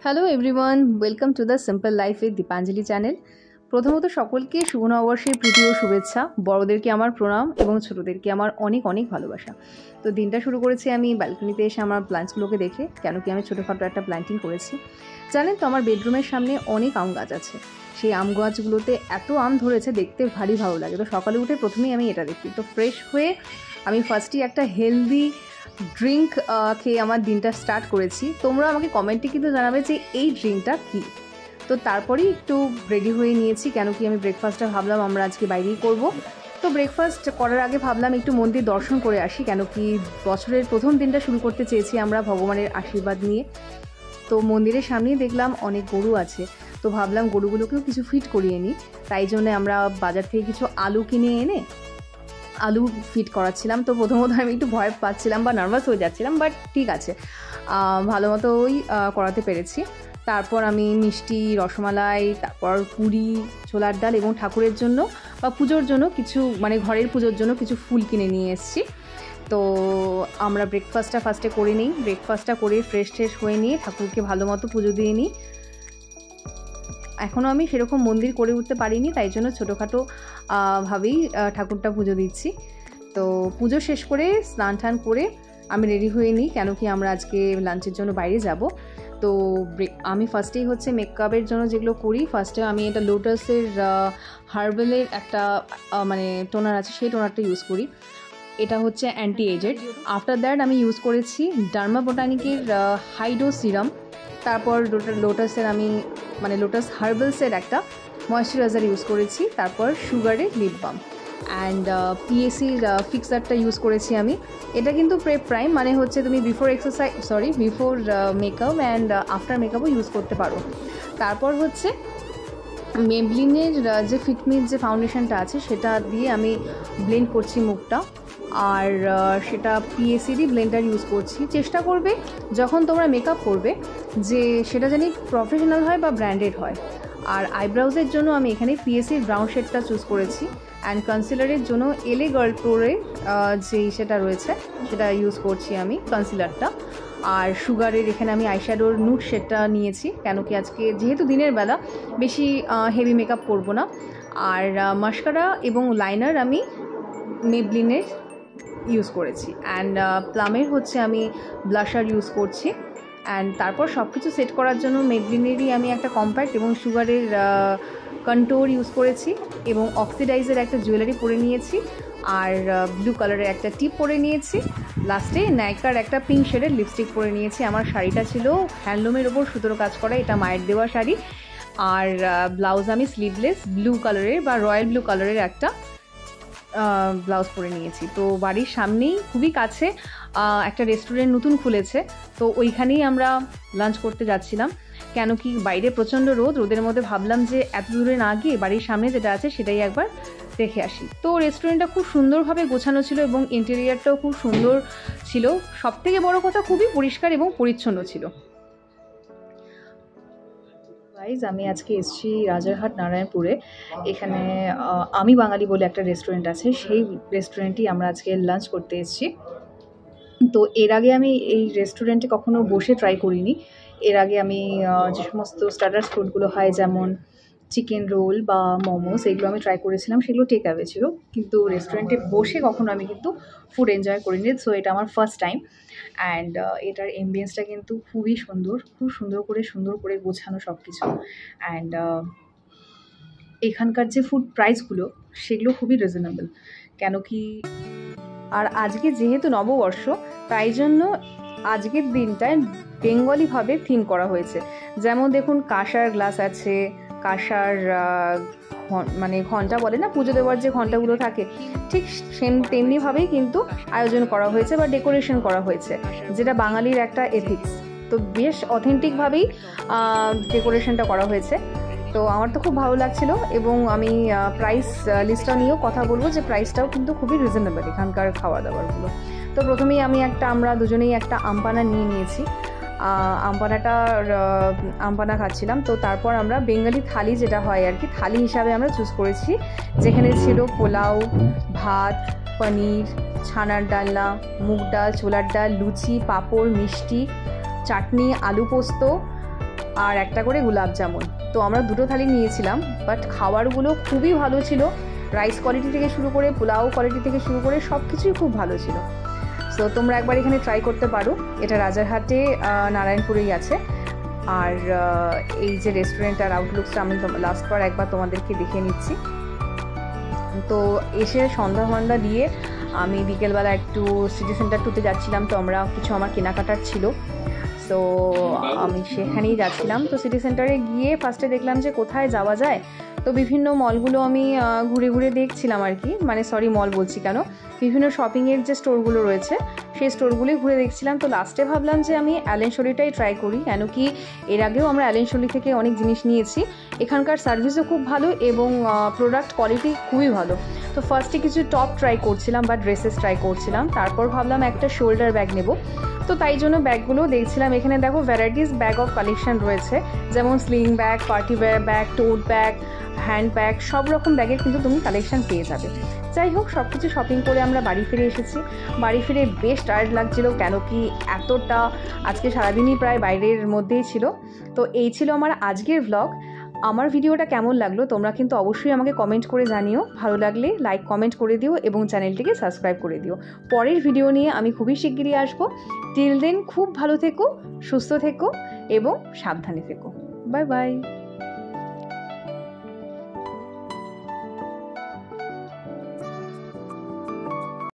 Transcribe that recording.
Hello everyone, welcome to the simple life with Dipanjali channel. প্রথমত সকলকে শুভ নববর্ষের প্রীতি ও শুভেচ্ছা। বড়দেরকে আমার প্রণাম এবং ছোটোদেরকে আমার অনেক অনেক ভালোবাসা। তো দিনটা শুরু করেছি আমি ব্যালকনিতে এসে আমার প্ল্যান্টসগুলোকে দেখে, কেন কি আমি ছোটোখাটো একটা প্ল্যান্টিং করেছি। জানেন তো, আমার বেডরুমের সামনে অনেক আম গাছ আছে। সেই আম গাছগুলোতে এত আম ধরেছে, দেখতে ভারী ভালো লাগে। তো সকালে উঠে প্রথমেই আমি এটা দেখি। তো ফ্রেশ হয়ে আমি ফার্স্টই একটা হেলদি ড্রিঙ্ক খেয়ে আমার দিনটা স্টার্ট করেছি। তোমরা আমাকে কমেন্টে কিন্তু জানাবে যে এই ড্রিঙ্কটা কী। তো তারপরেই একটু রেডি হয়ে নিয়েছি, কেন কি আমি ব্রেকফাস্টটা ভাবলাম আমরা আজকে বাইরেই করব। তো ব্রেকফাস্ট করার আগে ভাবলাম একটু মন্দির দর্শন করে আসি, কেন কি বছরের প্রথম দিনটা শুরু করতে চেয়েছি আমরা ভগবানের আশীর্বাদ নিয়ে। তো মন্দিরের সামনেই দেখলাম অনেক গরু আছে, তো ভাবলাম গরুগুলোকেও কিছু ফিট করিয়ে নিই। তাই জন্য আমরা বাজার থেকে কিছু আলু কিনে এনে আলু ফিট করাচ্ছিলাম। তো প্রথমত আমি একটু ভয় পাচ্ছিলাম বা নার্ভাস হয়ে যাচ্ছিলাম, বাট ঠিক আছে, ভালো মতোই করাতে পেরেছি। তারপর আমি মিষ্টি, রসমালাই, তারপর পুরি, ছোলার ডাল এবং ঠাকুরের জন্য বা পুজোর জন্য কিছু, মানে ঘরের পুজোর জন্য কিছু ফুল কিনে নিয়ে এসেছি। তো আমরা ব্রেকফাস্টটা ফার্স্টে করে নিই। ব্রেকফাস্টটা করে ফ্রেশ হয়ে নিয়ে ঠাকুরকে ভালো মতো পুজো দিয়ে নিই। এখনও আমি সেরকম মন্দির করে উঠতে পারিনি, তাই জন্য ছোটোখাটো ভাবেই ঠাকুরটা পুজো দিচ্ছি। তো পুজো শেষ করে স্নান টান করে আমি রেডি হয়ে নিই, কেন কি আমরা আজকে লাঞ্চের জন্য বাইরে যাব। তো আমি ফার্স্টেই হচ্ছে মেকআপের জন্য যেগুলো করি, ফার্স্টে আমি এটা লোটাসের হার্বালের একটা মানে টোনার আছে, সেই টোনারটা ইউজ করি। এটা হচ্ছে অ্যান্টি এজেড। আফটার দ্যাট আমি ইউজ করেছি ডার্মা বোটানিকের হাইড্রো সিরাম। তারপর লোটাসের আমি মানে লোটাস হার্বালসের একটা ময়েশ্চারাইজার ইউজ করেছি। তারপর সুগারের লিপ বাম অ্যান্ড পিএসির ফিক্সারটা ইউজ করেছি আমি। এটা কিন্তু প্রেপ প্রাইম, মানে হচ্ছে তুমি বিফোর মেকআপ অ্যান্ড আফটার মেকআপও ইউজ করতে পারো। তারপর হচ্ছে মেবলিনের যে ফিটমির যে ফাউন্ডেশনটা আছে, সেটা দিয়ে আমি ব্লেন্ড করছি মুখটা। আর সেটা পিএসিরই ব্লেন্ডার ইউজ করছি। চেষ্টা করবে যখন তোমরা মেকআপ করবে যে সেটা জানি প্রফেশনাল হয় বা ব্র্যান্ডেড হয়। আর আইব্রাউজের জন্য আমি এখানে পিএসির ব্রাউন শেডটা চুজ করেছি। অ্যান্ড কনসিলারের জন্য এলে গার্ল প্রোরের যেই সেটা রয়েছে সেটা ইউজ করছি আমি, কনসিলারটা। আর সুগারের এখানে আমি আইশ্যাডোর নুড শেডটা নিয়েছি, কেন কি আজকে যেহেতু দিনের বেলা বেশি হেভি মেকআপ করব না। আর মাস্কারা এবং লাইনার আমি মেবলিনের ইউজ করেছি। অ্যান্ড প্লামের হচ্ছে আমি ব্লাশার ইউজ করছি। অ্যান্ড তারপর সব কিছু সেট করার জন্য মেবলিনেরই আমি একটা কম্প্যাক্ট এবং সুগারের কন্ট্যুর ইউজ করেছি এবং অক্সিডাইজের একটা জুয়েলারি পরে নিয়েছি। আর ব্লু কালারের একটা টিপ পরে নিয়েছি। লাস্টে নাইকার একটা পিঙ্ক শেডের লিপস্টিক পরে নিয়েছি। আমার শাড়িটা ছিল হ্যান্ডলুমের ওপর সুতোর কাজ করা, এটা মায়ের দেওয়া শাড়ি। আর ব্লাউজ আমি স্লিভলেস ব্লু কালারের বা রয়্যাল ব্লু কালারের একটা ব্লাউজ পরে নিয়েছি। তো বাড়ির সামনেই খুবই কাছে একটা রেস্টুরেন্ট নতুন খুলেছে, তো ওইখানেই আমরা লাঞ্চ করতে যাচ্ছিলাম। কেন কি বাইরে প্রচণ্ড রোদের মধ্যে ভাবলাম যে এত দূরে না গিয়ে বাড়ির সামনে যেটা আছে সেটাই একবার দেখে আসি। তো রেস্টুরেন্টটা খুব সুন্দরভাবে গোছানো ছিল এবং ইন্টেরিয়ারটাও খুব সুন্দর ছিল। সবথেকে বড় কথা, খুবই পরিষ্কার এবং পরিচ্ছন্ন ছিল। আমি আজকে এসেছি রাজারহাট নারায়ণপুরে। এখানে আমি বাঙালি বলে একটা রেস্টুরেন্ট আছে, সেই রেস্টুরেন্টেই আমরা আজকে লাঞ্চ করতে এসেছি। তো এর আগে আমি এই রেস্টুরেন্টে কখনো বসে ট্রাই করিনি। এর আগে আমি যে সমস্ত স্টার্টার্স ফুডগুলো হয়, যেমন চিকেন রোল বা মোমোস, এগুলো আমি ট্রাই করেছিলাম, সেগুলো টেক অ্যাওয়ে ছিল। কিন্তু রেস্টুরেন্টে বসে কখনো আমি কিন্তু ফুড এনজয় করিনি। সো এটা আমার ফার্স্ট টাইম। অ্যান্ড এটার এমবিয়েন্সটা কিন্তু খুবই সুন্দর, খুব সুন্দর করে গোছানো সব কিছু। অ্যান্ড এখানকার যে ফুড প্রাইসগুলো সেগুলো খুবই রিজনেবল, কেন কি আর আজকে যেহেতু নববর্ষ, তাই জন্য আজকের দিনটায় বেঙ্গলিভাবে থিম করা হয়েছে। যেমন দেখুন, কাঁসার গ্লাস আছে, কাঁসার মানে ঘন্টা বলে না, পুজো দেওয়ার যে ঘন্টাগুলো থাকে, ঠিক তেমনিভাবেই কিন্তু আয়োজন করা হয়েছে বা ডেকোরেশন করা হয়েছে, যেটা বাঙালির একটা এথিক্স। তো বেশ অথেন্টিকভাবেই ডেকোরেশনটা করা হয়েছে। তো আমার তো খুব ভালো লাগছিল। এবং আমি প্রাইস লিস্টটা নিয়েও কথা বলবো, যে প্রাইসটাও কিন্তু খুবই রিজনেবল এখানকার খাওয়া দাওয়ারগুলো। তো প্রথমেই আমরা দুজনেই একটা আমপানা নিয়ে নিয়েছি। আমপানা খাচ্ছিলাম। তো তারপর আমরা বেঙ্গলি থালি যেটা হয় আর কি, থালি হিসাবে আমরা চুজ করেছি, যেখানে ছিল পোলাও, ভাত, পনির, ছানার ডালনা, মুগ ডাল, ছোলার ডাল, লুচি, পাঁপড়, মিষ্টি, চাটনি, আলু পোস্ত, আর একটা করে গোলাপ জামুন। তো আমরা দুটো থালি নিয়েছিলাম, বাট খাবারগুলো খুবই ভালো ছিল। রাইস কোয়ালিটি থেকে শুরু করে পোলাও কোয়ালিটি থেকে শুরু করে সব কিছুই খুব ভালো ছিল। সো তোমরা একবার এখানে ট্রাই করতে পারো। এটা রাজারহাটে নারায়ণপুরেই আছে। আর এই যে রেস্টুরেন্ট আর আউটলুকসটা আমি লাস্টবার একবার তোমাদেরকে দেখিয়ে নিচ্ছি। তো এসে সন্ধ্যা দিয়ে আমি বিকেলবেলা একটু সিটি সেন্টার 2তে যাচ্ছিলাম। তো আমরা কিছু আমার কেনাকাটার ছিল, তো আমি সেখানেই যাচ্ছিলাম। তো সিটি সেন্টারে গিয়ে ফার্স্টে দেখলাম যে কোথায় যাওয়া যায়। তো বিভিন্ন মলগুলো আমি ঘুরে দেখছিলাম আর কি, মানে সরি মল বলছি কেন, বিভিন্ন শপিংয়ের যে স্টোরগুলো রয়েছে সেই স্টোরগুলোই ঘুরে দেখছিলাম। তো লাস্টে ভাবলাম যে আমি অ্যালেন সলিটাই ট্রাই করি, কেন কি এর আগেও আমরা অ্যালেন সলি থেকে অনেক জিনিস নিয়েছি। এখানকার সার্ভিসও খুব ভালো এবং প্রোডাক্ট কোয়ালিটি খুবই ভালো। তো ফার্স্টে কিছু টপ ট্রাই করছিলাম বা ড্রেসেস ট্রাই করছিলাম, তারপর ভাবলাম একটা শোল্ডার ব্যাগ নেব। তো তাই জন্য ব্যাগগুলো দেখছিলাম। এখানে দেখো ভ্যারাইটিস ব্যাগ অফ কালেকশন রয়েছে, যেমন স্লিং ব্যাগ, পার্টি ব্যাগ, টোট ব্যাগ, হ্যান্ড ব্যাগ, সব রকম ব্যাগের কিন্তু তুমি কালেকশন পেয়ে যাবে। যাই হোক, সব কিছু শপিং করে আমরা বাড়ি ফিরে এসেছি। বাড়ি ফিরে বেশ টায়ার্ড লাগছিল, কেন কি এতটা আজকে সারাদিনই প্রায় বাইরের মধ্যেই ছিল। তো এই ছিল আমার আজকের ভ্লগ। আমার ভিডিওটা কেমন লাগলো তোমরা কিন্তু অবশ্যই আমাকে কমেন্ট করে জানিও। ভালো লাগলে লাইক কমেন্ট করে দিও এবং চ্যানেলটিকে সাবস্ক্রাইব করে দিও। পরের ভিডিও নিয়ে আমি খুবই শিগগিরই আসবো। টিল দেন খুব ভালো থেকো, সুস্থ থেকো এবং সাবধানে থেকো। Bye bye.